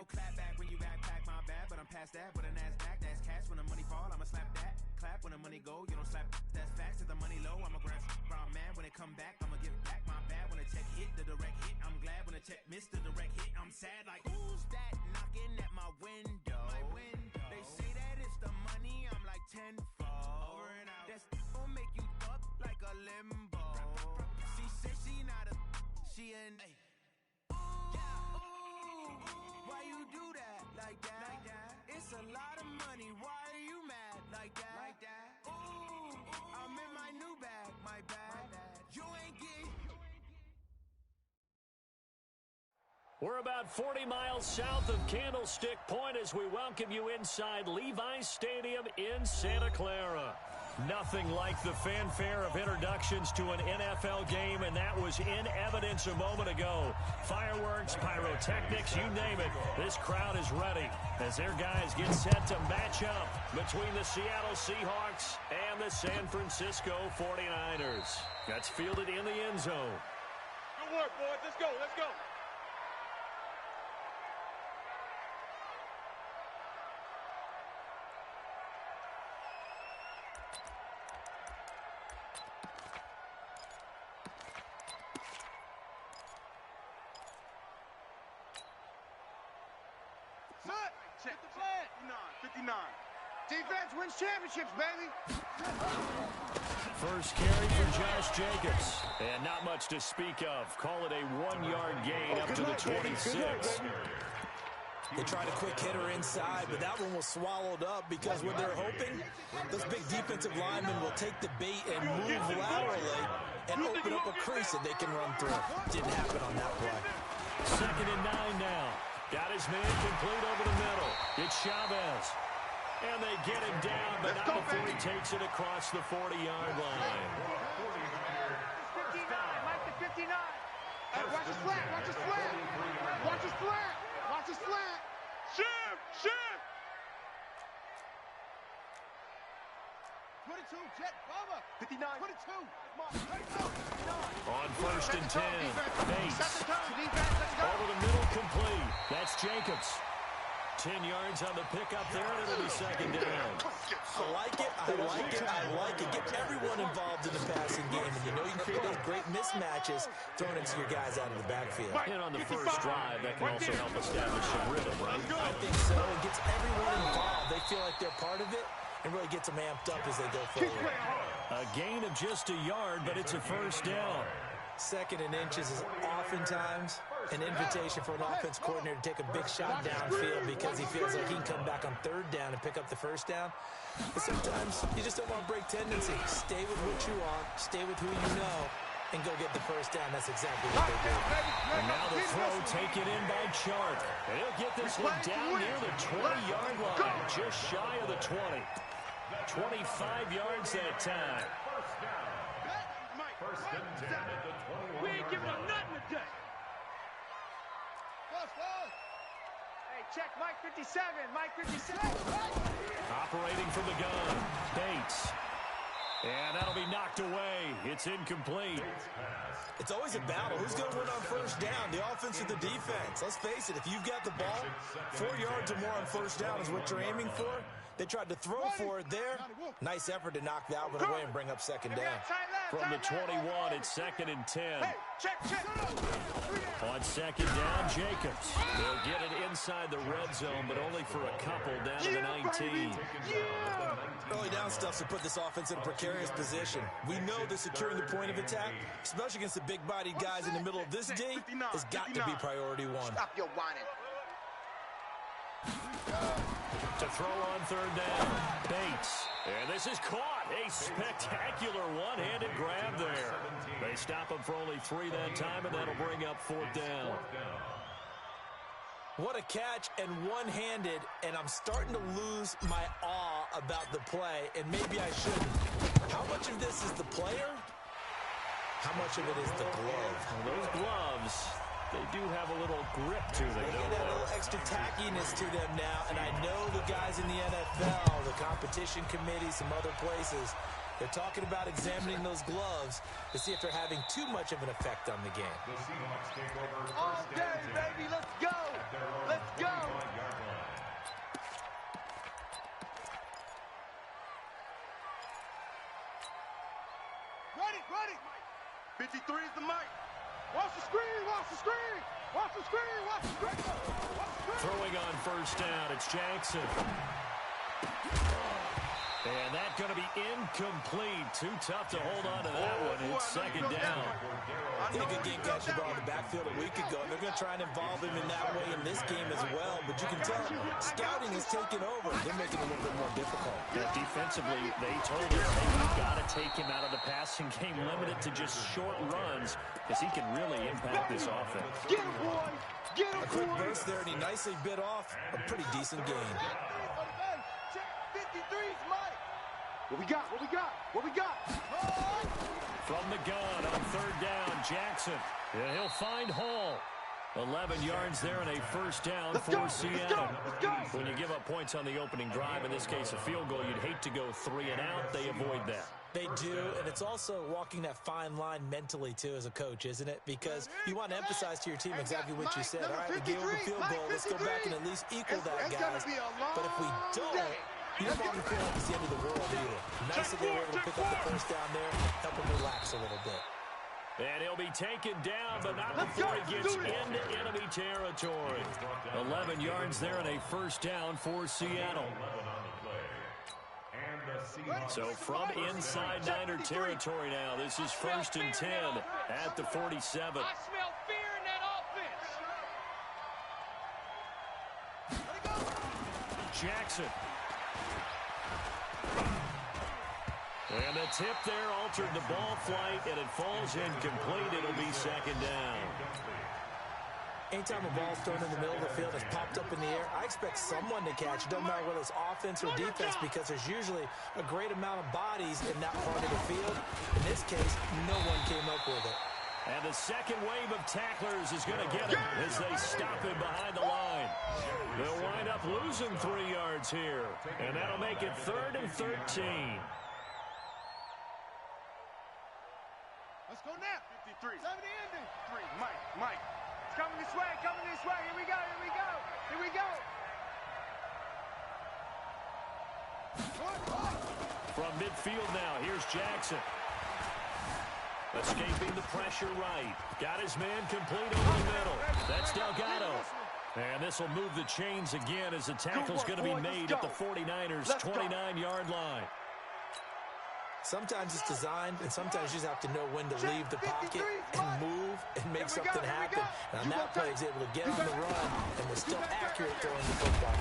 no clap back when you backpack, my bad, but I'm past that. With a NASDAQ, that's cash. When the money fall, I'ma slap that. Clap when the money go, you don't slap. That's facts. If the money low, I'ma grab brown man. When it come back, I'ma give back my bad. When the check hit, the direct hit, I'm glad. When the check missed the direct hit, I'm sad. Like, who's that knocking at my window? They say that it's the money, I'm like tenfold. Over and out. That's gon' make you up like a limbo. She said she not a, she an. Why you do that like that? It's a lot of money. Why are you mad like that? Ooh, I'm in my new bag, my bad. You ain't getting. We're about 40 miles south of Candlestick Point as we welcome you inside Levi's Stadium in Santa Clara. Nothing like the fanfare of introductions to an NFL game, and that was in evidence a moment ago. Fireworks, pyrotechnics, you name it. This crowd is ready as their guys get set to match up between the Seattle Seahawks and the San Francisco 49ers. That's fielded in the end zone. Good work, boys. Let's go. Let's go. Check the plan. 59. Defense wins championships, baby. First carry for Josh Jacobs. And not much to speak of. Call it a 1-yard gain up to the 26. They tried a quick hitter inside, but that one was swallowed up because what they're hoping, those big defensive linemen will take the bait and move laterally and open up a crease that they can run through. Didn't happen on that play. 2nd and 9 now. Got his man complete over the middle. It's Chavez. And they get him down, but not before he takes it across the 40-yard line. 59, Mike the 59. Hey, watch his flat, watch his flat. Watch his flat, watch his flat. Shift. 22, jet, cover. 59, 22. Come on, 22. 59. On 1st and 10, Bates. Over the middle, complete. That's Jacobs. 10 yards on the pickup there, and it'll be 2nd down. I like it. Get everyone involved in the passing game, and you know you create those great mismatches throwing it to your guys out of the backfield. And on the first drive, that can also help establish some rhythm, right? I think so. It gets everyone involved. They feel like they're part of it, and really gets them amped up as they go forward. A gain of just a yard, but it's a 1st down. 2nd and inches is oftentimes an invitation for an offense coordinator to take a big shot downfield because he feels like he can come back on 3rd down and pick up the 1st down. But sometimes you just don't want to break tendency. Stay with what you are, stay with who you know, and go get the 1st down. That's exactly what they did. And now the throw taken in by Sharp. And he'll get this one down near the 20-yard line, just shy of the 20. 25 yards that time. First and 10 at the 21. We ain't giving them nothing today. Hey, check Mike 57. Mike 57. Operating from the gun, Bates. And that'll be knocked away. It's incomplete. It's always a battle. Who's going to win on 1st down, the offense or the defense? Let's face it, if you've got the ball, 4 yards or more on 1st down is what you're aiming for. They tried to throw for it there. Nice effort to knock that one away and bring up 2nd down. From the 21, it's 2nd and 10. Check. On 2nd down, Jacobs. They'll get it inside the red zone, but only for a couple down to the 19. Early down stuff to put this offense in a precarious position. We know that securing the point of attack, especially against the big-bodied guys in the middle of this D, has got to be priority one. Stop your whining. To throw on 3rd down, Bates. And this is caught. A spectacular one-handed grab there. They stop him for only 3 that time, and that'll bring up 4th down. What a catch and one-handed, and I'm starting to lose my awe about the play, and maybe I shouldn't. How much of this is the player? How much of it is the glove? Well, those gloves, they do have a little grip to them. They get a little extra tackiness to them now, and I know the guys in the NFL, the competition committee, some other places, They're talking about examining those gloves to see if they're having too much of an effect on the game. The Seahawks take over All first day, and 10. baby, let's go. Let's go. 25-yard line. Ready. 53 is the mic. Watch the screen, watch the screen. Watch the screen, watch the screen. Watch the screen. Throwing on first down, it's Jackson. And that's going to be incomplete. Too tough to hold on to that one. It's second down. He had a good game catching the ball in the backfield a week ago. They're going to try and involve him in that way in this game as well. But you can tell scouting is taking over. They're making it a little bit more difficult. Yeah, defensively, they told him, hey, we've got to take him out of the passing game, limited to just short runs, because he can really impact this offense. Get him, boys. Get him, A quick boys. burst there, and he nicely bit off a pretty decent gain. 53's Mike. What we got? What we got? What we got? From the gun on third down, Jackson. Yeah, he'll find Hall. 11 yards there and a first down for Seattle. When you give up points on the opening drive, in this case a field goal, you'd hate to go 3 and out. They avoid that. They do, and it's also walking that fine line mentally, too, as a coach, isn't it? Because you want to emphasize to your team exactly what you said. All right, we gave up a field goal. Let's go back and at least equal that, guys. But if we don't, you don't want to feel like it's the end of the world either. Nice that they were able to pick up the first down there, help him relax a little bit. And he'll be taken down, but not before he gets into enemy territory. 11 yards there and a first down for Seattle. So from inside Niner territory now, this is first and 10 at the 47. I smell fear in that offense. Jackson. And the tip there altered the ball flight, and it falls incomplete. It'll be second down. Anytime a ball's thrown in the middle of the field, it's popped up in the air, I expect someone to catch it. Doesn't matter whether it's offense or defense, because there's usually a great amount of bodies in that part of the field. In this case, no one came up with it. And the second wave of tacklers is going to get him as they stop him behind the line. They'll wind up losing 3 yards here, and that'll make it 3rd and 13. Let's go now. 53. 70 ending. 3. Mike. It's coming this way. Here we go. From midfield now, here's Jackson. Escaping the pressure right. Got his man complete over the middle. That's Delgado. And this will move the chains again as the tackle's going to be made at the 49ers' 29-yard line. Sometimes it's designed, and sometimes you just have to know when to leave the pocket and move and make something happen. And on that play, he's able to get on the run and was still accurate throwing the football.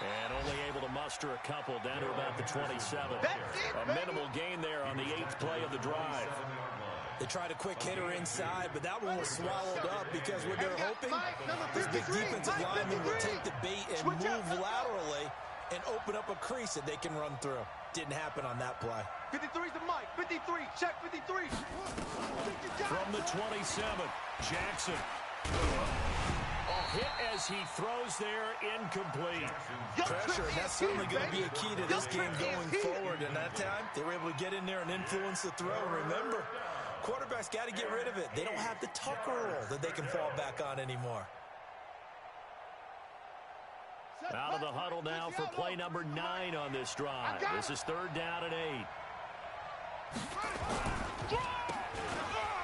And only able to muster a couple down to about the 27. A minimal gain there on the 8th play of the drive. They tried a quick hitter inside, but that one was swallowed up because what they're hoping, this big defensive lineman will take the bait and move laterally and open up a crease that they can run through. Didn't happen on that play. 53's the mic. 53. Check 53. From the 27, Jackson. A hit as he throws there, incomplete. Pressure, and that's certainly going to be a key to this game going forward. And that time, they were able to get in there and influence the throw. Remember, quarterbacks got to get rid of it. They don't have the Tucker roll that they can fall back on anymore. Out of the huddle now for play number 9 on this drive. This is 3rd down and 8.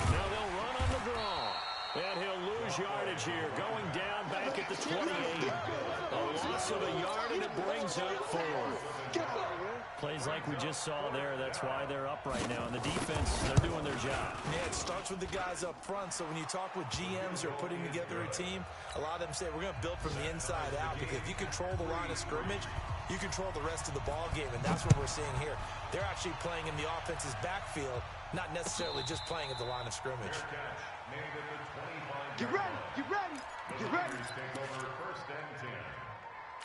Now they'll run on the draw. And he'll lose yardage here, going down back at the 28. A loss of a yard, and it brings up 4. Plays like we just saw there. That's why they're up right now. And the defense, they're doing their job. Yeah, it starts with the guys up front. So when you talk with GMs who are putting together a team, a lot of them say we're going to build from the inside out, because if you control the line of scrimmage, you control the rest of the ball game. And that's what we're seeing here. They're actually playing in the offense's backfield, not necessarily just playing at the line of scrimmage. Get ready. Get ready. Get ready. Take over first and 10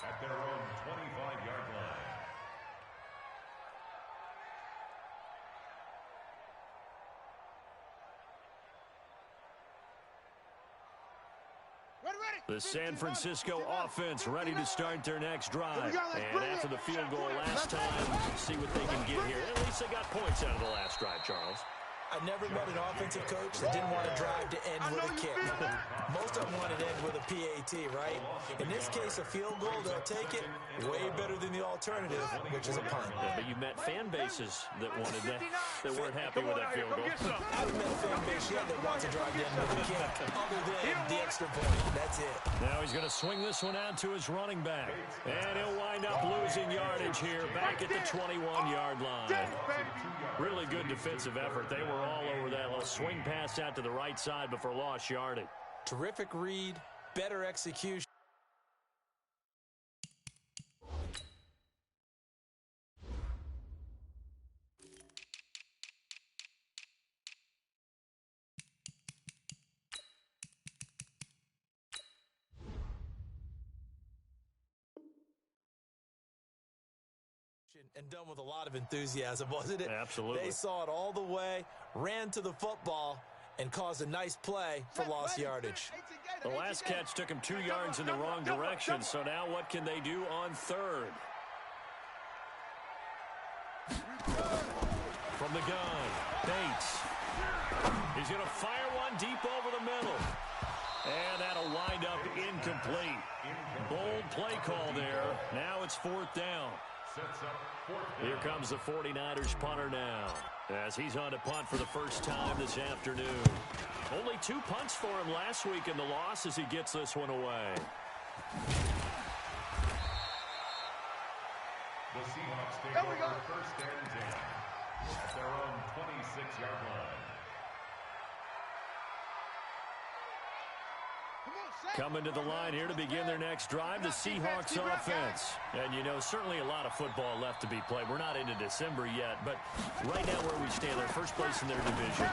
at their own 25-yard line. Ready. The San Francisco offense ready to start their next drive. And after the field goal last time, see what they can get here. At least they got points out of the last drive, Charles. I never met an offensive coach that didn't want to drive to end with a kick. Most of them want to end with a PAT, right? In this case, a field goal, they'll take it. Way better than the alternative, which is a punt. Yeah, but you met fan bases that wanted that weren't happy with that field goal. I haven't met a fan base yet that wants to drive to end with a kick, other than the extra point. That's it. Now he's going to swing this one out to his running back. And he'll wind up losing yardage here back at the 21-yard line. Really good defensive effort. They were all over that little swing pass out to the right side before lost yardage. Terrific read, better execution. And done with a lot of enthusiasm, wasn't it? Absolutely. They saw it all the way, ran to the football, and caused a nice play for lost yardage. The last catch took him 2 yards in the wrong direction, so now what can they do on third? From the gun, Bates. He's going to fire one deep over the middle. And that'll wind up incomplete. Bold play call there. Now it's 4th down. Here comes the 49ers punter now, as he's on to punt for the first time this afternoon. Only 2 punts for him last week in the loss as he gets this one away. The Seahawks take over first and 10 at their own 26-yard line. Coming to the line here to begin their next drive, the Seahawks offense. And, you know, certainly a lot of football left to be played. We're not into December yet, but right now where we stand, they're first place in their division.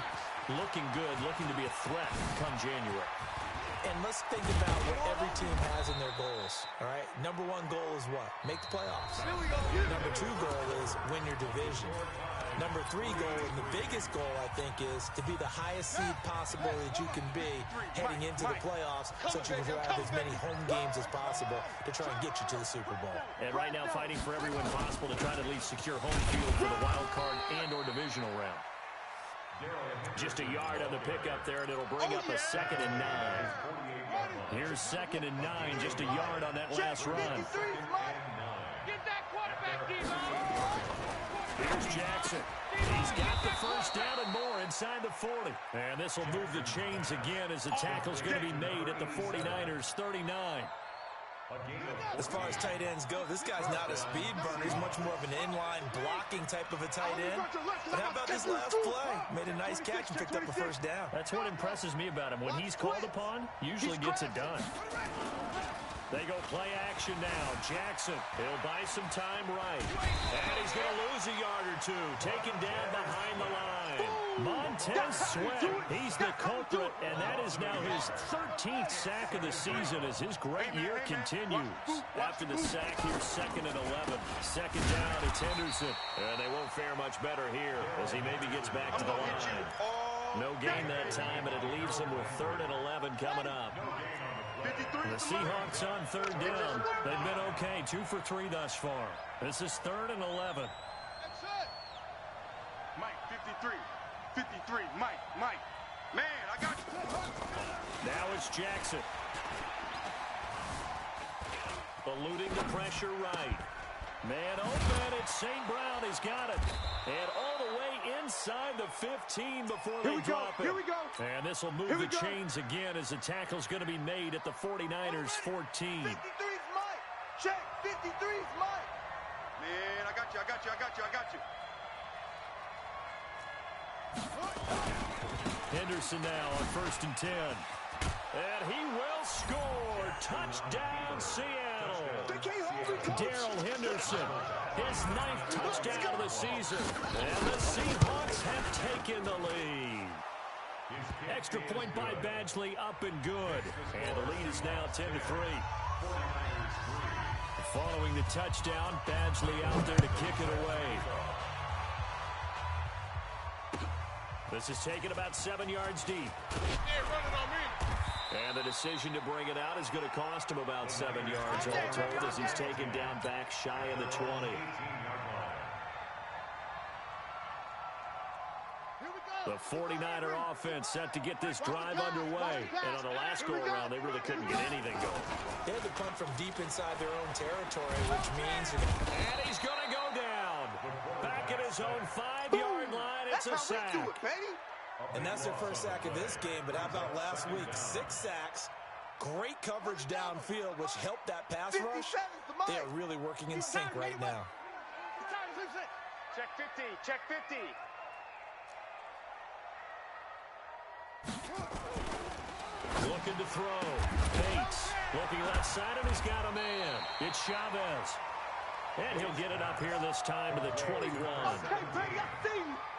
Looking good, looking to be a threat come January. And let's think about what every team has in their goals, all right? Number 1 goal is what? Make the playoffs. Number 2 goal is win your division. Number 3 goal, and the biggest goal, I think, is to be the highest seed possible that you can be heading into the playoffs so that you can have as many home games as possible to try and get you to the Super Bowl. And right now fighting for everyone possible to try to at least secure home field for the wild card and or divisional round. Just a yard on the pickup there, and it'll bring up a 2nd and 9. Here's 2nd and 9, just a yard on that last run. Get that quarterback, D-Mo! Here's Jackson. He's got the first down and more inside the 40. And this will move the chains again as the tackle's going to be made at the 49ers' 39. As far as tight ends go, this guy's not a speed burner. He's much more of an inline blocking type of a tight end. And how about this last play? Made a nice catch and picked up a first down. That's what impresses me about him. When he's called upon, usually gets it done. They go play action now. Jackson, he'll buy some time right. And he's going to lose a yard or 2. Taken down behind the line. Montez Sweat, he's the culprit, and that is now his 13th sack of the season as his great year continues. After the sack, here's 2nd and 11. 2nd down, it's Henderson. And they won't fare much better here as he maybe gets back to the line. No gain that time, and it leaves him with 3rd and 11 coming up. The Seahawks on 3rd down. They've been okay, 2 for 3 thus far. This is 3rd and 11. That's it. Mike, 53. 53, Mike. Man, I got you. Now it's Jackson. Eluding the pressure right. Man open, it's St. Brown. He's got it. And all the way inside the 15 before they drop it. Here we go. And this will move the chains again as the tackle's going to be made at the 49ers' 14. 53's Mike. Check, 53's Mike. Man, I got you. Henderson now on 1st and 10. And he will score. Touchdown, Seattle. Darrell Henderson, his 9th touchdown of the season. And the Seahawks have taken the lead. Extra point by Badgley, up and good. And the lead is now 10-3. Following the touchdown, Badgley out there to kick it away. This is taken about 7 yards deep. Running on me. And the decision to bring it out is going to cost him about 7 yards all told as he's taken down back shy of the 20. The 49er offense set to get this drive underway. And on the last go-around, they really couldn't get anything going. They had to punt from deep inside their own territory, which means... And he's going to go down. Back at his own 5-yard line, it's a sack. And that's their first sack of this game, but how about last week? 6 sacks, great coverage downfield, which helped that pass rush. They are really working in sync right now. Check 50, check 50. Looking to throw. Bates looking left side, and he's got a man. It's Chavez. And he'll get it up here this time to the 21.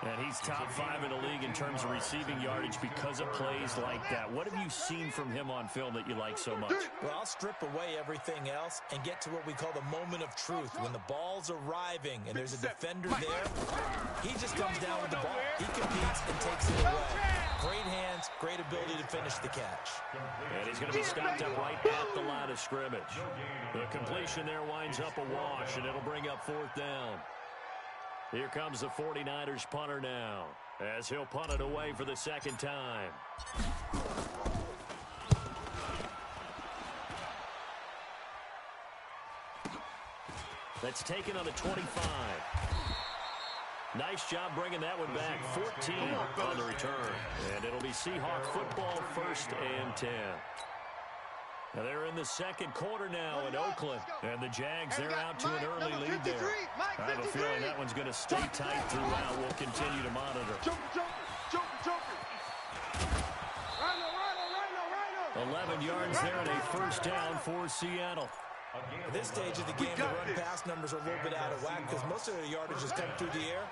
And he's top 5 in the league in terms of receiving yardage because of plays like that. What have you seen from him on film that you like so much? Well, I'll strip away everything else and get to what we call the moment of truth. When the ball's arriving and there's a defender there, he just comes down with the ball. He competes and takes it away. Great hands, great ability to finish the catch. And he's going to be stopped up right at the line of scrimmage. The completion there winds up a wash, and it'll bring up 4th down. Here comes the 49ers punter now, as he'll punt it away for the second time. That's taken on the 25. Nice job bringing that one back. 14 on the return. And it'll be Seahawk football, 1st and 10. Now they're in the second quarter now in Oakland. And the Jags, they're out to an early lead there. I have a feeling that one's going to stay tight throughout. We'll continue to monitor. 11 yards there and a first down for Seattle. At this stage of the game, the run-pass numbers are a little bit out of whack because most of the yardage has come through the air.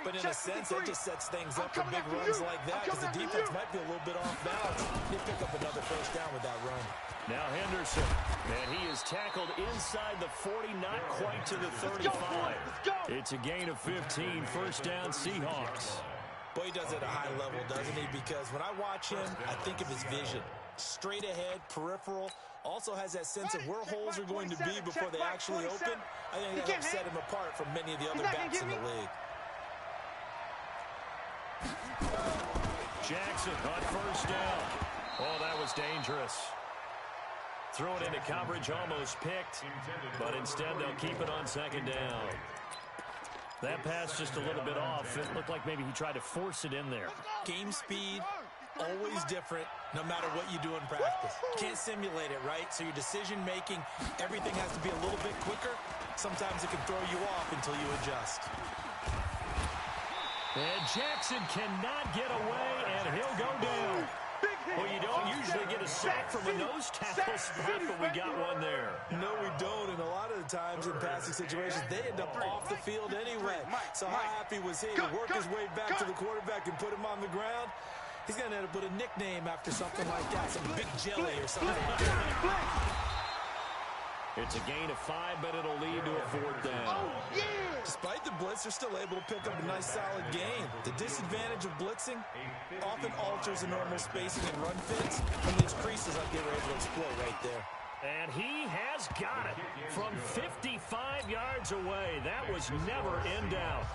But in a sense, that just sets things up for big runs like that because the defense might be a little bit off balance. They pick up another first down with that run. Now Henderson, and he is tackled inside the 40, not quite to the 35. It's a gain of 15, first down Seahawks. Boy, he does it at a high level, doesn't he? Because when I watch him, I think of his vision. Straight ahead, peripheral, also has that sense of where holes are going to be before they actually open. I think that'll set him apart from many of the other backs in the league. Jackson on first down. Oh, that was dangerous. Threw it into coverage, almost picked, but instead they'll keep it on second down. That pass just a little bit off. It looked like maybe he tried to force it in there. Game speed, always different, no matter what you do in practice. You can't simulate it, right? So your decision-making, everything has to be a little bit quicker. Sometimes it can throw you off until you adjust. And Jackson cannot get away, and he'll go down. Well, you don't usually get a sack from a nose tackle spot, but we got one there. No, we don't, and a lot of the times in passing situations, they end up off the field anyway. So how happy was he to work his way back to the quarterback and put him on the ground? He's going to end up with a nickname after something like that, some Big Jelly or something. It's a gain of 5, but it'll lead to a fourth down. Despite the blitz, they're still able to pick up a nice, solid gain. The disadvantage of blitzing often alters the normal spacing and run fits and leaves creases like they were able to exploit right there. And he has got it from 55 yards away. That was never in doubt.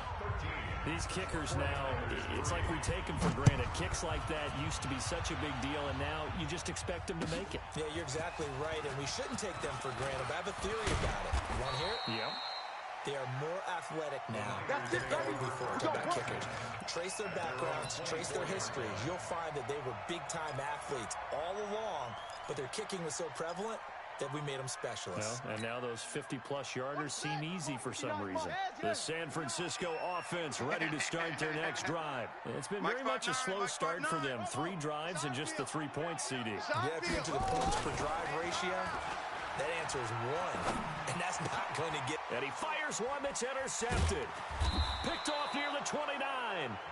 These kickers now, it's like we take them for granted. Kicks like that used to be such a big deal, and now you just expect them to make it. Yeah, you're exactly right, and we shouldn't take them for granted. But I have a theory about it. You want to hear it? Yep. They are more athletic now than ever before, comeback kickers. Trace their backgrounds, trace their history. You'll find that they were big-time athletes all along, but their kicking was so prevalent that we made them specialists. Well, and now those 50-plus yarders seem easy for some reason. The San Francisco offense ready to start their next drive. It's been very much a slow start for them. 3 drives and just the 3-point CD. Yeah, if you're into the points per drive ratio, that answer is 1, and that's not going to get... And he fires one that's intercepted. Picked off near the 29,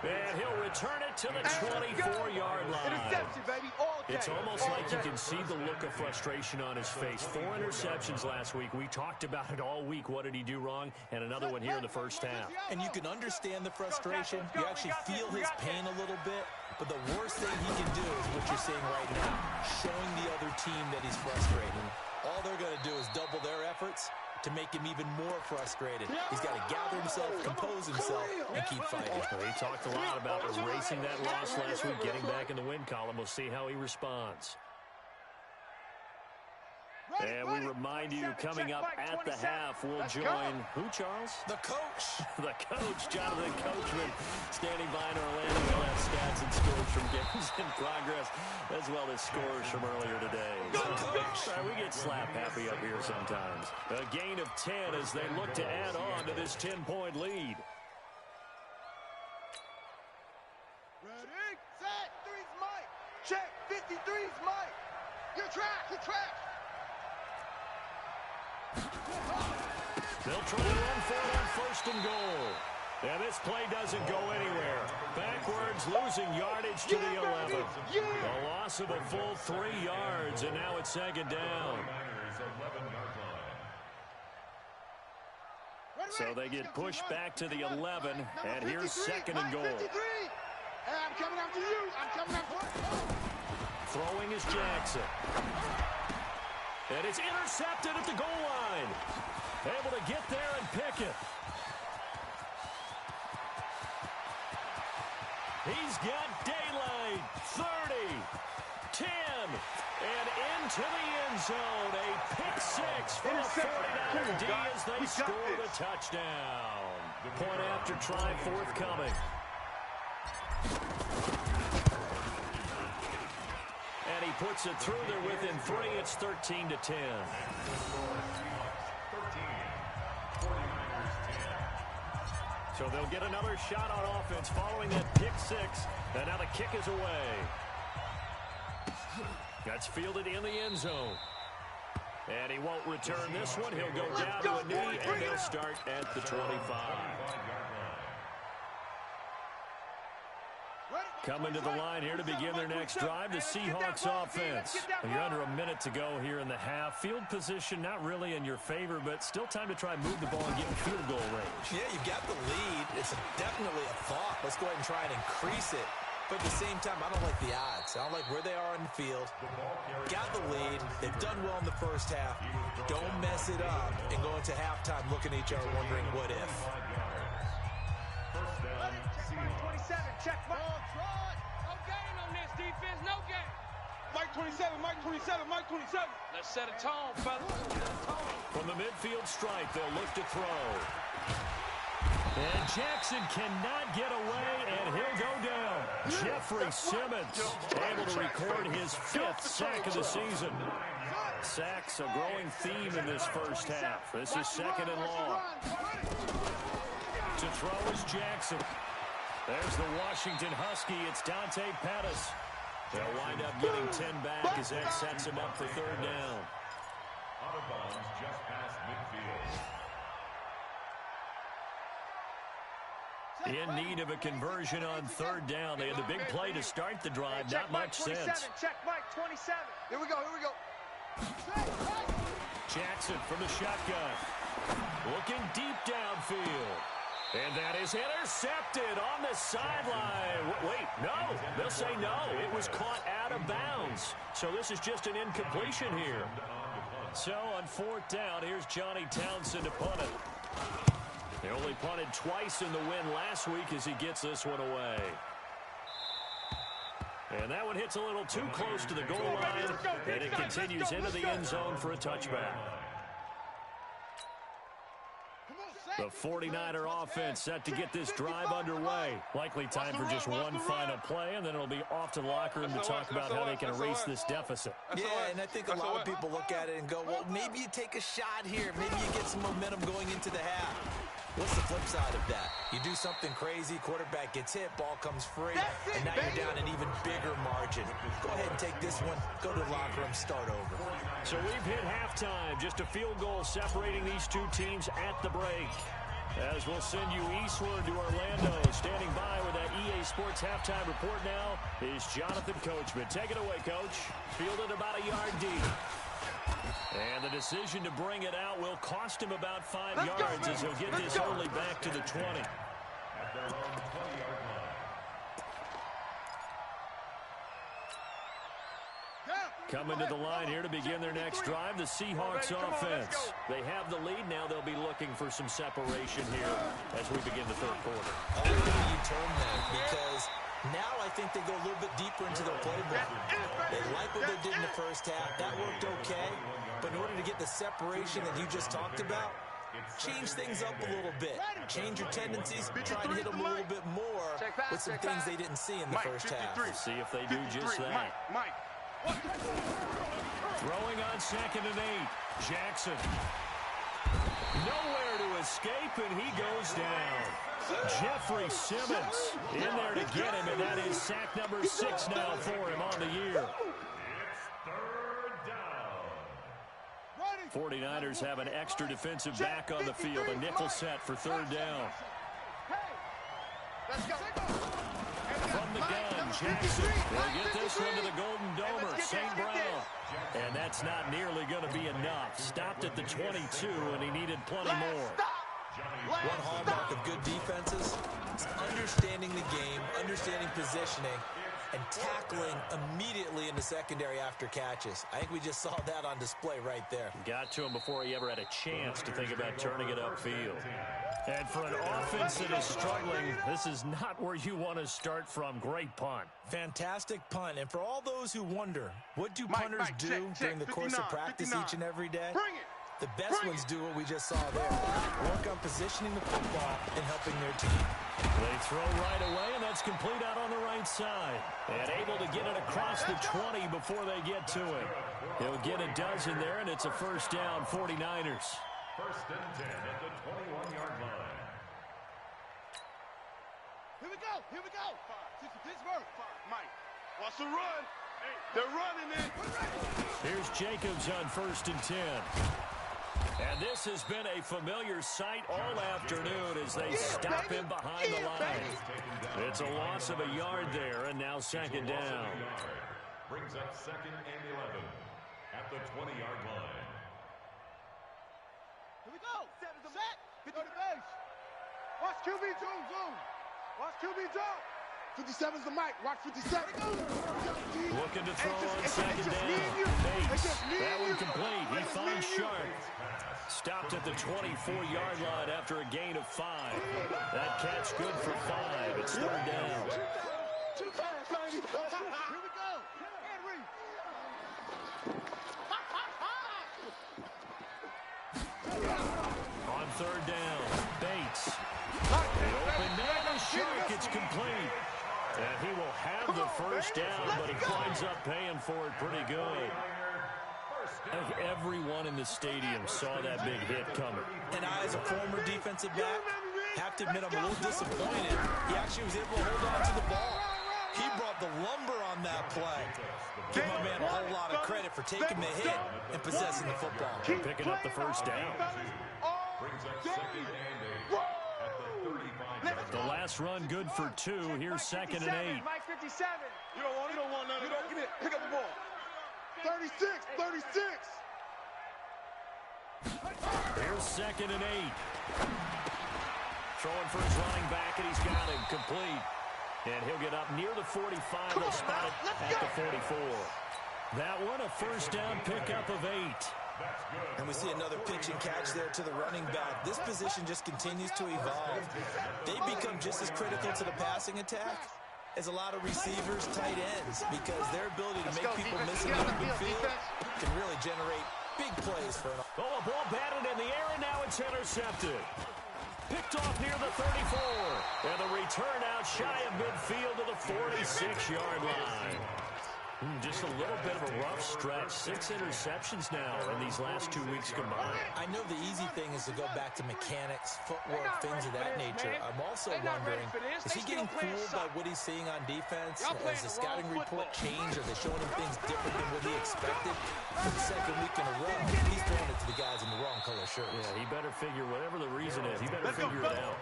and he'll return it to the 24-yard line. Interception, baby, all day. It's almost like you can see the look of frustration on his face. 4 interceptions last week. We talked about it all week. What did he do wrong? And another one here in the first half. And you can understand the frustration. You actually feel his pain a little bit. But the worst thing he can do is what you're seeing right now, showing the other team that he's frustrated. All they're going to do is double their efforts to make him even more frustrated. He's got to gather himself, compose himself, and keep fighting. Well, he talked a lot about erasing that loss last week, getting back in the win column. We'll see how he responds. And we remind you, coming up at the half, we'll join who, Charles? The coach. The coach, Jonathan Coachman, standing by in Orlando. We'll have stats and scores from games in progress, as well as scores from earlier today. We get slap happy up here sometimes. A gain of 10 as they look to add on to this 10-point lead. Ready, set, three's Mike. Check, 53's Mike. You're trash, you're trash. They'll try to run for it on first and goal. And this play doesn't go anywhere. Backwards, losing yardage to the 11. A loss of a full 3 yards, and now it's second down. So they get pushed back to the 11, and here's second and goal. Hey, I'm coming after you. I'm coming after you. Throwing is Jackson. And it's intercepted at the goal line. Able to get there and pick it. He's got daylight. 30, 10, and into the end zone. A pick six for the 49er D as they score the touchdown. Point after try forthcoming. And he puts it through there within 3. It's 13-10. So they'll get another shot on offense following that pick six. And now the kick is away. That's fielded in the end zone. And he won't return this one. He'll go down to a knee, and they'll start at the 25. Coming to the line here to begin their next drive, the Seahawks offense. You're under a minute to go here in the half. Field position not really in your favor, but still time to try and move the ball and get in field goal range. Yeah, you've got the lead. It's definitely a thought. Let's go ahead and try and increase it. But at the same time, I don't like the odds. I don't like where they are on the field. Got the lead. They've done well in the first half. Don't mess it up and go into halftime looking at each other wondering what if. First down, Seahawks. 27, check Mike. No gain on this defense, no gain. Mike 27, Mike 27, Mike 27. Let's set a tone, fellas. From the midfield stripe, they'll look to throw. And Jackson cannot get away, and he'll go down. Jeffrey Simmons able to record his 5th sack of the season. Sacks a growing theme in this first half. This is second and long. To throw is Jackson. There's the Washington Husky. It's Dante Pettis. They'll wind up getting 10 back as that sets him up for third down. Out of bounds just past midfield. In need of a conversion on third down. They had the big play to start the drive. Not much sense. Check Mike 27. Here we go, here we go. Jackson from the shotgun. Looking deep downfield. And that is intercepted on the sideline. Wait, no. They'll say no. It was caught out of bounds. So this is just an incompletion here. So on fourth down, here's Johnny Townsend to punt it. They only punted twice in the win last week as he gets this one away. And that one hits a little too close to the goal line, and it continues into the end zone for a touchback. The 49er offense set to get this drive underway. Likely time for just one final play, and then it'll be off to the locker room to talk about how they can erase this deficit. Yeah, and I think a lot of people look at it and go, well, maybe you take a shot here. Maybe you get some momentum going into the half. What's the flip side of that? You do something crazy, quarterback gets hit, ball comes free, and now you're down an even bigger margin. Go ahead and take this one, go to the locker room, start over. So we've hit halftime, just a field goal separating these two teams at the break. As we'll send you eastward to Orlando. Standing by with that EA Sports halftime report now is Jonathan Coachman. Take it away, Coach. Fielded about a yard deep. And the decision to bring it out will cost him about 5 yards as he'll get this only back to the 20. At their own 20-yard line. Coming to the line here to begin their next drive, the Seahawks offense. They have the lead. Now they'll be looking for some separation here as we begin the third quarter. I like the way you turn that, because now I think they go a little bit deeper into their playbook. They like what they did in the first half. That worked okay. But in order to get the separation that you just talked about, change things up a little bit. Change your tendencies. Try and hit them a little bit more with some things they didn't see in the first half. We'll see if they do just that. Throwing on 2nd and 8. Jackson. Nowhere to escape, and he goes down. Jeffrey Simmons in there to get him, and that is sack number 6 now for him on the year. It's 3rd down. 49ers have an extra defensive back on the field. A nickel set for 3rd down. From the gun, Jackson. They'll get this one to the Golden Domer, St. Brown. And that's not nearly going to be enough. Stopped at the 22, and he needed plenty more. One hallmark of good defenses is understanding the game, understanding positioning, and tackling immediately in the secondary after catches. I think we just saw that on display right there. Got to him before he ever had a chance to think about turning it upfield. And for an offense that is struggling, this is not where you want to start from. Great punt. Fantastic punt. And for all those who wonder, what do punters do during the course of practice each and every day? The best ones do what we just saw there. Work on positioning the football and helping their team. They throw right away, and that's complete out on the right side. And able to get it across the 20 before they get to it. He'll get a dozen there, and it's a 1st down, 49ers. 1st and 10 at the 21-yard line. Here we go. Here we go. Pittsburgh. Mike, watch the run. They're running it. Here's Jacobs on 1st and 10. And this has been a familiar sight all afternoon as they stop him behind the line. It's a loss of a yard there, and now 2nd down. Brings up 2nd and 11 at the 20-yard line. Here we go. Set. Get to the base. Watch QB zoom. Watch QB jump. 57's the mic. Watch 57. Looking to throw on 2nd down. Bates. That one complete. He finds Sharp. Stopped at the 24-yard line after a gain of 5. That catch good for 5. It's 3rd down. Too fast, baby. Here we go. Henry. On 3rd down, Bates. The open man is Shark. It's complete. And he will have the 1st down, but he winds up paying for it pretty good. Everyone in the stadium saw that big hit coming. And I, as a former defensive back, have to admit I'm a little disappointed. He actually was able to hold on to the ball. He brought the lumber on that play. Give my man a whole lot of credit for taking the hit and possessing the football. And picking up the 1st down. Brings up 2nd and 8 at the 35-yard line. The last run good for 2. Here's 2nd and 8. Mike 57. You don't want none of it. Get it. Pick up the ball. 36. Here's 2nd and 8. Throwing for his running back, and he's got him complete. And he'll get up near the 45. They'll spot it at the 44. That one, a 1st down pickup of 8. And we see another pitch and catch there to the running back. This position just continues to evolve. They become just as critical to the passing attack as a lot of receivers, tight ends, because their ability to make people miss in the open field can really generate big plays for an offense. Oh, a ball batted in the air, and now it's intercepted. Picked off near the 34. And the return out shy of midfield to the 46-yard line. Just a little bit of a rough stretch. 6 interceptions now in these last 2 weeks combined. I know the easy thing is to go back to mechanics, footwork, things of that nature. I'm also wondering, is he getting fooled by what he's seeing on defense? Has the scouting report changed? Are they showing him things different than what he expected? For the 2nd week in a row, he's throwing it to the guys in the wrong color shirts. Yeah, he better figure, whatever the reason is, he better figure it out.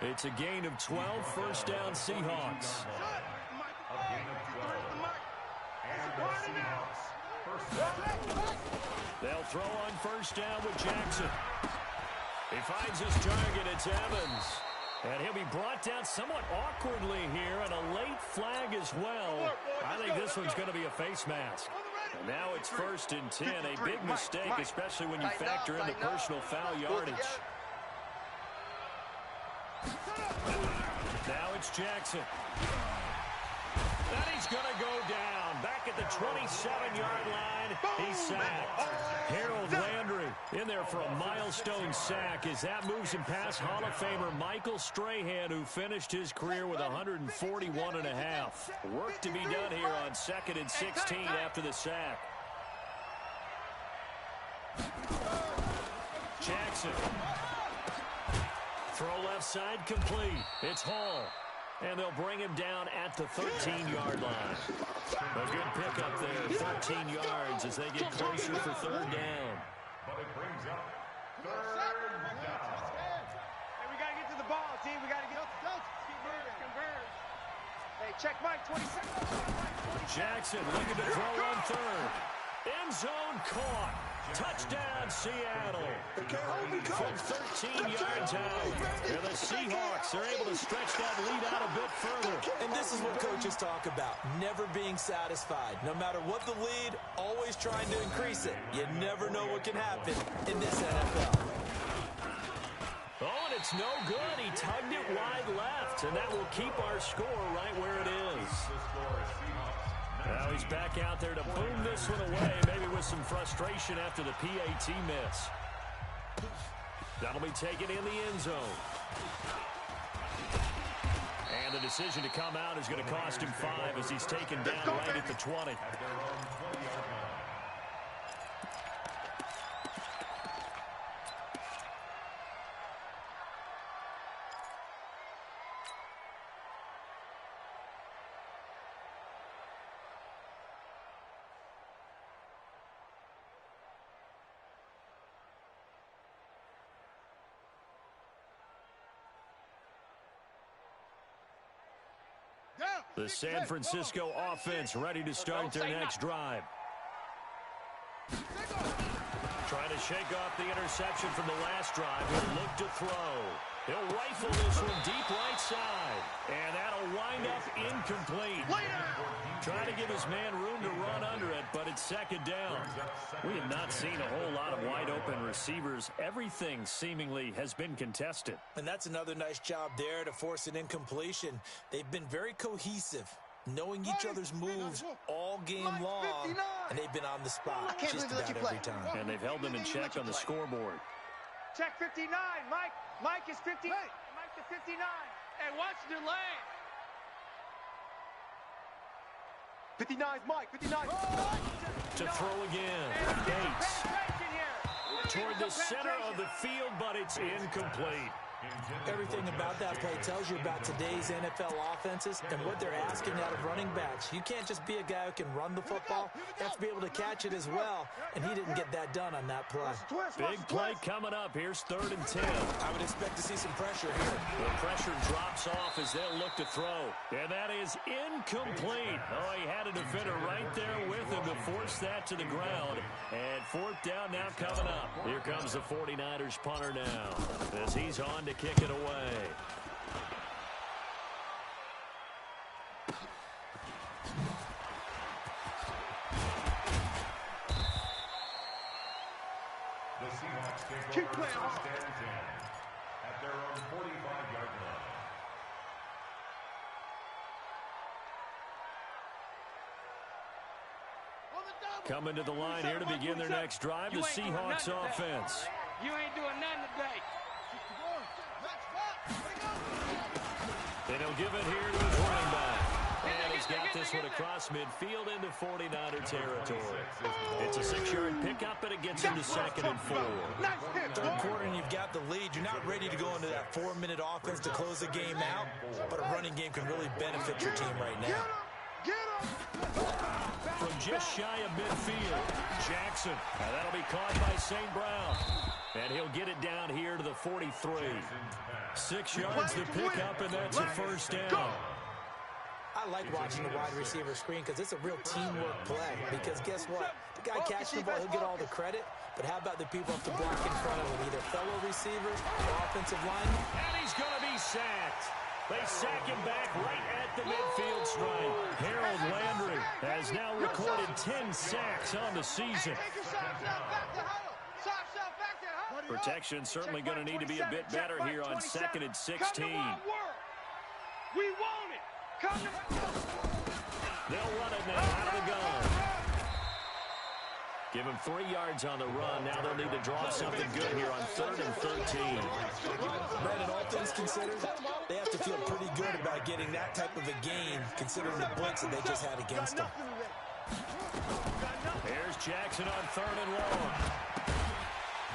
It's a gain of 12, 1st down Seahawks. They'll throw on 1st down with Jackson. He finds his target. It's Evans. And he'll be brought down somewhat awkwardly here, and a late flag as well. I think this one's going to be a face mask. And now it's 1st and 10. A big mistake, especially when you factor in the personal foul yardage. Now it's Jackson. And he's going to go down. Back at the 27-yard line. He's sacked. Harold Landry in there for a milestone sack as that moves him past Hall of Famer Michael Strahan, who finished his career with 141.5. Work to be done here on 2nd and 16 after the sack. Jackson. Throw left side complete. It's Hall. And they'll bring him down at the 13-yard line. A good pickup there, 13 yards as they get closer for 3rd down. But it brings up 3rd down. Hey, we got to get to the ball, team. We got to get converge. Hey, check Mike, 27. Jackson looking to throw on 3rd. End zone caught. Touchdown, Seattle. From 13 yards out. And the Seahawks are able to stretch that lead out a bit further. And this is what coaches talk about, never being satisfied. No matter what the lead, always trying to increase it. You never know what can happen in this NFL. Oh, and it's no good. He tugged it wide left, and that will keep our score right where it is. Now he's back out there to boom this one away, maybe with some frustration after the PAT miss. That'll be taken in the end zone. And the decision to come out is going to cost him 5 as he's taken down right at the 20. The San Francisco offense ready to start their next drive. Trying to shake off the interception from the last drive. He'll look to throw. He'll rifle this one deep right side. And that'll wind up incomplete. Trying to give his man room to run under it, but it's 2nd down. We have not seen a whole lot of wide open receivers. Everything seemingly has been contested. And that's another nice job there to force an incompletion. They've been very cohesive, knowing each other's moves all game long, and they've been on the spot just about every time. And they've held them in check on the scoreboard. Check 59, Mike. Mike is 59. Mike to 59. Hey, watch the lane. 59 is Mike. 59. To throw again. Bates. Toward the center of the field, but it's incomplete. Everything about that play tells you about today's NFL offenses and what they're asking out of running backs. You can't just be a guy who can run the football. You have to be able to catch it as well, and he didn't get that done on that play. Big play coming up. Here's 3rd and 10. I would expect to see some pressure here. The pressure drops off as they'll look to throw. And that is incomplete. Oh, he had a defender right there with him to force that to the ground. And 4th down now coming up. Here comes the 49ers punter now as he's on to kick it away. The Seahawks take over 1st and 10 at their own 45-yard line. Coming to the line here to begin their next drive, the Seahawks offense. You ain't doing nothing today. And he'll give it here to his running back. And he's got this one across midfield into 49er territory. It's a 6-yard pickup, and it gets him to 2nd and 4. 3rd quarter, and you've got the lead. You're not ready to go into that 4-minute offense to close the game out, but a running game can really benefit your team right now. From just shy of midfield, Jackson. Now that'll be caught by St. Brown. And he'll get it down here to the 43. 6 yards to pick up, and that's a 1st down. I like watching the wide receiver screen because it's a real teamwork play. Because guess what? The guy catching the ball, he'll get all the credit. But how about the people up the block in front of him, either fellow receivers or offensive linemen? And he's going to be sacked. They sack him back right at the midfield stripe. Harold Landry has now recorded 10 sacks on the season. Protection certainly going to need to be a bit better here on 2nd and 16. We want it. They'll run it now out of the gun. Give him 3 yards on the run. Now they'll need to draw something good here on 3rd and 13. Brandon, all things considered, they have to feel pretty good about getting that type of a gain, considering the blitz that they just had against them. Here's Jackson on 3rd and long.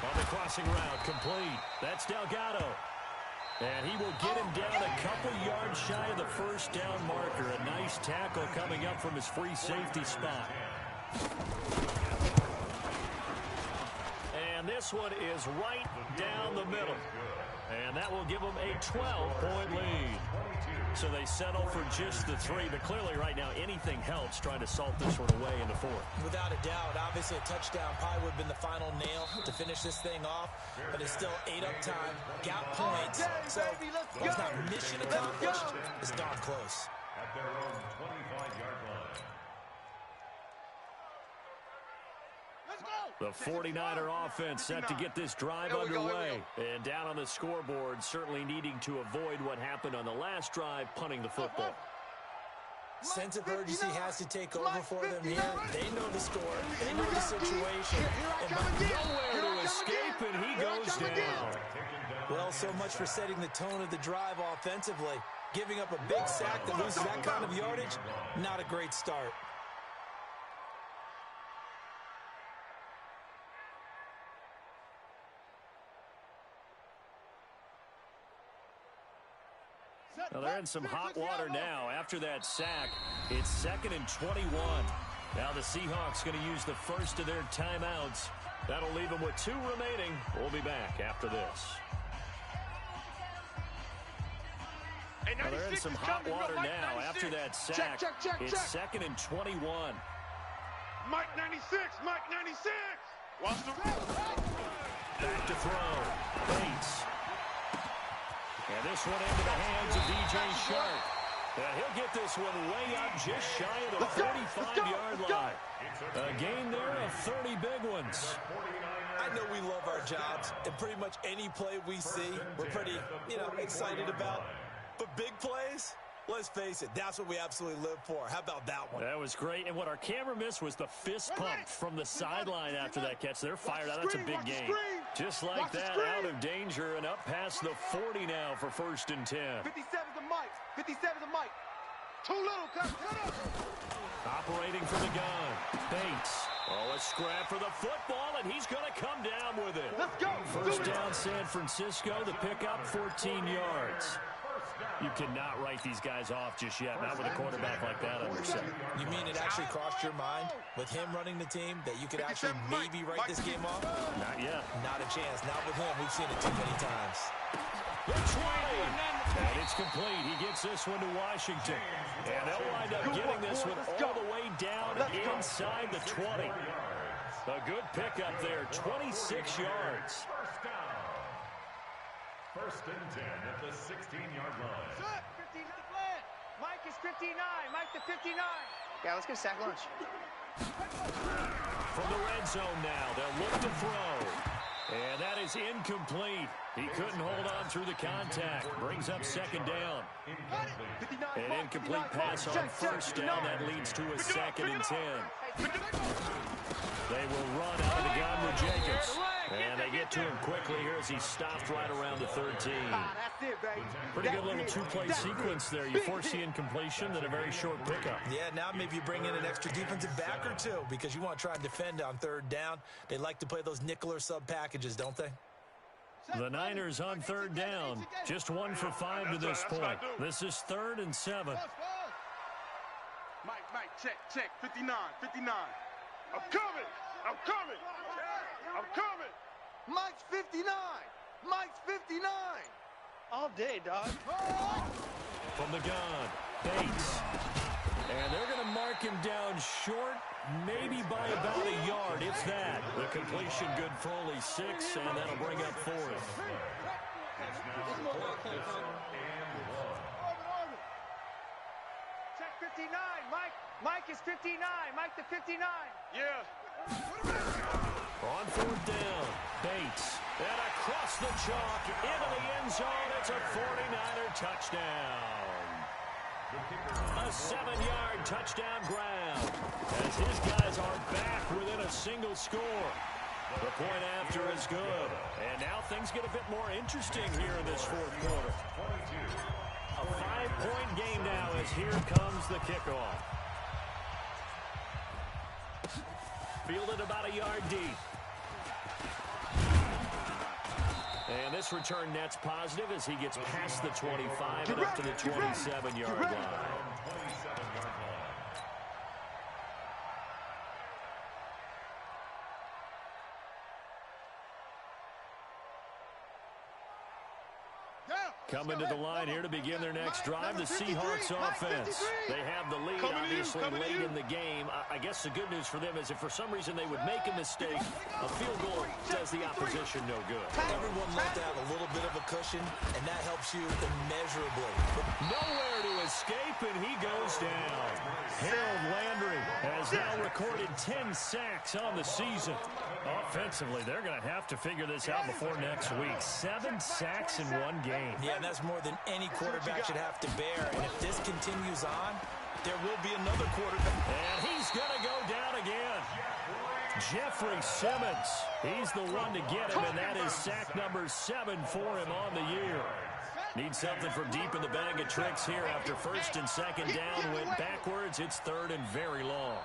On the crossing route, complete. That's Delgado. And he will get him down a couple yards shy of the first down marker. A nice tackle coming up from his free safety spot. And this one is right down the middle. And that will give them a 12-point lead. So they settle for just the 3. But clearly right now anything helps trying to salt this one away in the 4th. Without a doubt, obviously a touchdown probably would have been the final nail to finish this thing off. But it's still 8 up time, got points. So while it's not mission accomplished, it's darn close. At their own 25-yard line. The 49er offense set to get this drive underway. And down on the scoreboard, certainly needing to avoid what happened on the last drive, punting the football. Sense of urgency has to take over for them here. They know the score. They know the situation. Nowhere to escape, and he goes down. Well, so much for setting the tone of the drive offensively. Giving up a big sack that loses that kind of yardage, not a great start. Well, they're in some hot water now. After that sack, it's 2nd and 21. Now the Seahawks going to use the first of their timeouts. That'll leave them with 2 remaining. We'll be back after this. Well, they're in some hot water now. After that sack, it's 2nd and 21. Mike 96, Mike 96. Watch the Back to throw. Bates. And this one into the hands of DJ Sharp. He'll get this one way up just shy of the 45-yard line. A gain there of 30 big ones. I know we love our jobs, and pretty much any play we see, we're pretty, excited about. But big plays, let's face it, that's what we absolutely live for. How about that one? That was great, and what our camera missed was the fist pump from the sideline after that catch. They're fired out. That's a big gain. Just like that, out of danger and up past the 40 now for 1st and 10. 57 to Mike. 57 to Mike. Too little, cut. Operating from the gun. Bates. Oh, a scrap for the football, and he's going to come down with it. Let's go. First down, San Francisco. The pickup, 14 yards. You cannot write these guys off just yet, not with a quarterback like that under center. You mean it actually crossed your mind with him running the team that you could actually maybe write this game off? Not yet. Not a chance. Not with him. We've seen it too many times. The 20. And it's complete. He gets this one to Washington. And they'll wind up getting this one all the way down inside the 20. A good pickup there, 26 yards. First and 10 at the 16-yard line. 15 to the flat. Mike is 59. Mike to 59. Yeah, let's get sack lunch. From the red zone now, they'll look to throw. And that is incomplete. He couldn't hold on through the contact. Brings up 2nd down. An incomplete pass on 1st down. That leads to a 2nd and 10. They will run out of the gun with Jacobs. And they get to him quickly here as he stopped right around the 13. Pretty good little 2-play sequence there. You force the incompletion, then a very short pickup. Yeah, now maybe you bring in an extra defensive back or 2 because you want to try and defend on 3rd down. They like to play those nickel or sub packages, don't they? The Niners on 3rd down. Just 1 for 5 to this point. This is 3rd and 7. Mike, check. 59. I'm coming. Mike's 59. Mike's 59. All day, dog. From the gun, Bates. And they're going to mark him down short, maybe by about a yard, if that. The completion good for only 6, and that'll bring up 4th. 59. Mike is 59. Mike the 59. Yeah. On fourth down, Bates. And across the chalk, into the end zone. It's a 49er touchdown. A 7-yard touchdown grab as his guys are back within a single score. The point after is good. And now things get a bit more interesting here in this fourth quarter. A 5-point game now as here comes the kickoff. Fielded about a yard deep. And this return net's positive as he gets past the 25 and up to the 27-yard line. Coming to the line here to begin their next drive, the Seahawks offense. They have the lead, obviously, late in the game. I guess the good news for them is if for some reason they would make a mistake, a field goal does the opposition no good. Everyone loves to have a little bit of a cushion, and that helps you immeasurably. Nowhere to escape, and he goes down. Harold Landry has now recorded 10 sacks on the season. Offensively, they're going to have to figure this out before next week. 7 sacks in one game. Yeah, and that's more than any quarterback should have to bear. And if this continues on, there will be another quarterback. And he's going to go down again. Jeffrey Simmons, he's the one to get him, and that is sack number 7 for him on the year. Needs something from deep in the bag of tricks here after first and second down went backwards. It's third and very long.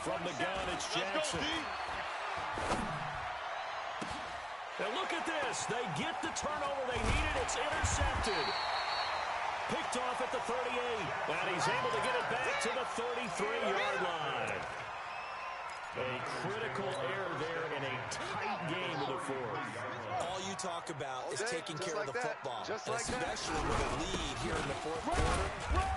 From the gun, it's Jackson. Now look at this. They get the turnover they needed. It's intercepted. Picked off at the 38. And he's able to get it back to the 33-yard line. A critical error there in a tight game of the fourth. All you talk about is taking care of the football, especially with a lead here in the fourth quarter.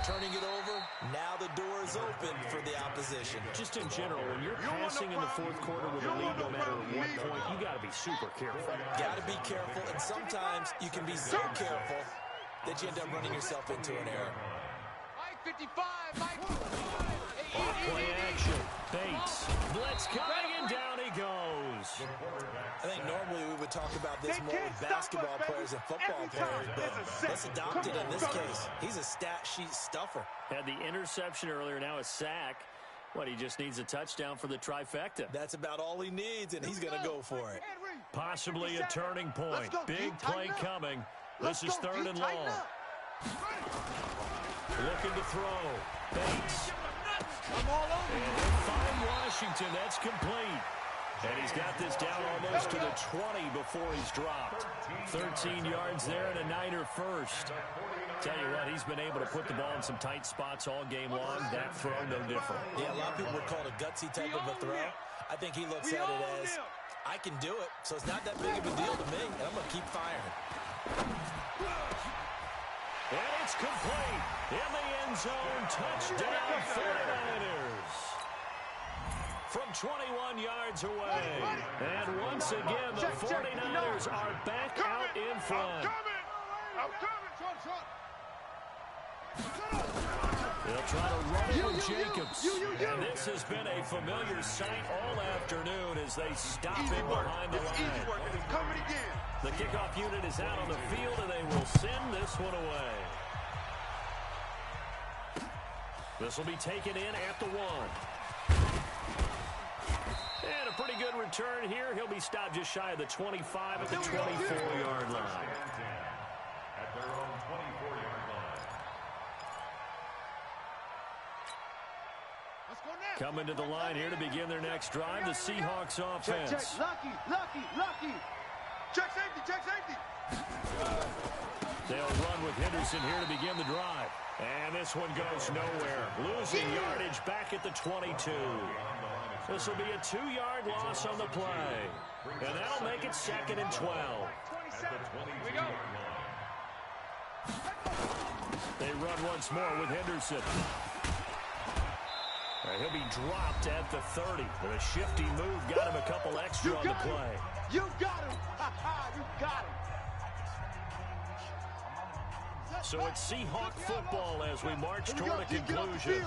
Turning it over, now the door is open for the opposition. Just in general, when you're passing in the fourth quarter with a lead, no matter at what point, you got to be super careful. Got to be careful, and sometimes you can be so careful that you end up running yourself into an error. Mike 55, Mike. Play action. Bates. Blitz coming, and down he goes. I think normally we would talk about this more with basketball players and football players, but let's adopt it in this case. He's a stat sheet stuffer. Had the interception earlier, now a sack. What, he just needs a touchdown for the trifecta. That's about all he needs, and he's going to go for it. Possibly a turning point. Big play coming. This is third and long. Looking to throw. Bates. And they find Washington. That's complete. And he's got this down almost to the 20 before he's dropped. 13 yards there and a Niner first. Tell you what, he's been able to put the ball in some tight spots all game long. That throw, no different. Yeah, a lot of people would call it a gutsy type of a throw. I think he looks at it as, I can do it, so it's not that big of a deal to me, and I'm going to keep firing. And it's complete. In the end zone, touchdown 49ers. From 21 yards away. And once again, the 49ers are back out in front. I'm coming. They'll try to run it with Jacobs. And this has been a familiar sight all afternoon as they stop him behind the line. It's coming again. The kickoff unit is out on the field, and they will send this one away. This will be taken in at the 1. And a pretty good return here. He'll be stopped just shy of the 25 at the 24-yard line. At their own 24-yard line. Let's go now. Coming to the line here to begin their next drive, the Seahawks offense. Check. Lucky. Check safety. They'll run with Henderson here to begin the drive. And this one goes nowhere. Losing yardage back at the 22. This will be a 2-yard loss on the play. And that'll make it 2nd and 12. Here we go. They run once more with Henderson. He'll be dropped at the 30. But a shifty move got him a couple extra on the play. You got him. You got him. So it's Seahawk football as we march toward a conclusion.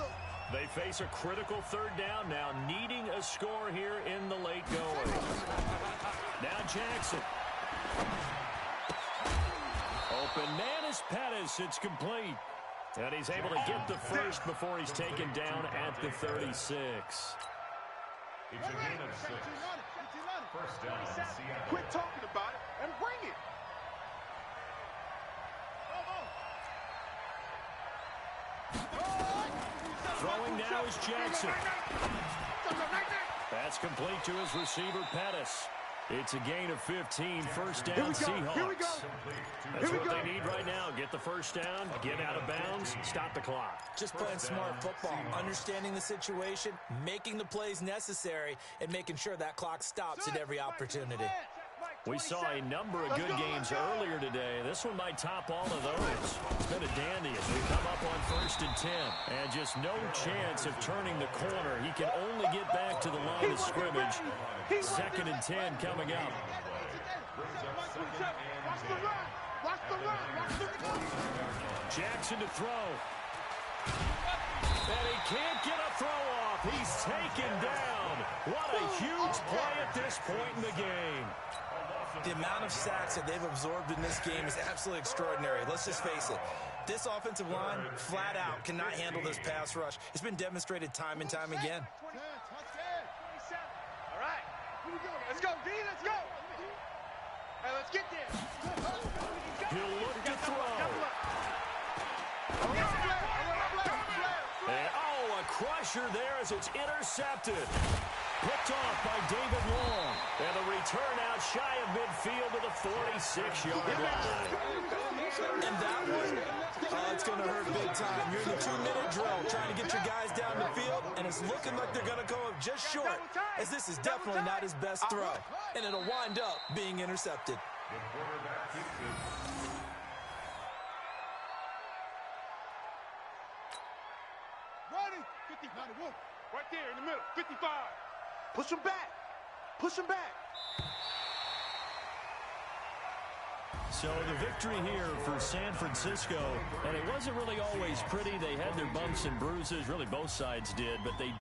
They face a critical third down now, needing a score here in the late going. Now Jackson. Open man is Pettis. It's complete. And he's able to get the first before he's taken down at the 36. It's a gain of 6. First down, Seattle. Quit talking about it and bring it. Throwing now is Jackson. That's complete to his receiver, Pettis. It's a gain of 15, first down Seahawks. Here we go. That's what they need right now. Get the first down, get out of bounds, stop the clock. Just playing smart football, understanding the situation, making the plays necessary, and making sure that clock stops at every opportunity. We saw a number of good games earlier today. This one might top all of those. It's been a dandy as we come up on 1st and 10. And just no chance of turning the corner. He can only get back to the line of scrimmage. 2nd and 10 coming up. Jackson to throw. And he can't get a throw off. He's taken down. What a huge play at this point in the game. The amount of sacks that they've absorbed in this game is absolutely extraordinary. Let's just face it. This offensive line, flat out, cannot handle this pass rush. It's been demonstrated time and time again. All right. Let's go, D. Let's go. Hey, let's get there. He'll look to throw. And, oh, a crusher there as it's intercepted. Picked off by David Long. And the return out shy of midfield to the 46-yard line. And that one, it's going to hurt big time. You're in the 2-minute drill trying to get your guys down the field, and it's looking like they're going to go up just short, as this is definitely not his best throw. And it'll wind up being intercepted. The quarterback keeps it. Ready? 50, 91. Right there in the middle. 55. Push him back. Push him back. So the victory here for San Francisco, and it wasn't really always pretty. They had their bumps and bruises, really both sides did, but they